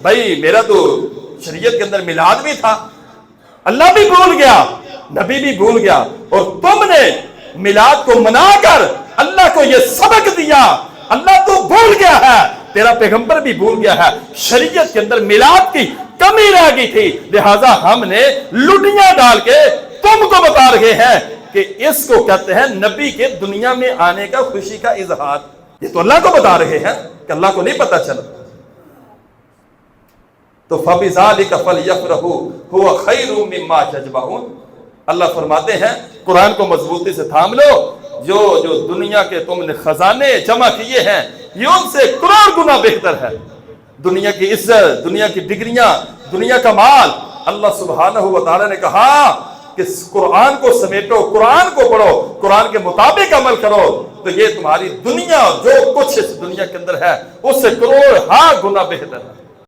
भाई मेरा तो शरीयत के अंदर मिलाद भी था, अल्लाह भी भूल गया, नबी भी भूल गया, और तुमने मिलाद को मनाकर अल्लाह को यह सबक दिया, अल्लाह तो भूल गया है, तेरा पैगंबर भी भूल गया है, शरीयत के अंदर मिलाद की कमी रह गई थी, लिहाजा हमने लुटियां डाल के तुमको बता रहे हैं कि इसको कहते हैं नबी के दुनिया में आने का खुशी का इजहार। ये तो अल्लाह को बता रहे हैं कि अल्लाह को नहीं पता चला। तो फबिज़ालिका फलयफ़रहू हुवा खैरुम मिम्मा यजमऊन। अल्लाह फरमाते हैं कुरान को मजबूती से थाम लो, जो जो दुनिया के तुमने खजाने जमा किए हैं ये उनसे करोड़ गुना बेहतर है। दुनिया की इज्जत, दुनिया की डिग्रियां, दुनिया का माल, अल्लाह सुब्हानहू व तआला ने कहा कि कुरान को समेटो, कुरान को पढ़ो, कुरान के मुताबिक अमल करो, तो ये तुम्हारी दुनिया जो कुछ इस दुनिया के अंदर है उससे करोड़ गुना बेहतर है।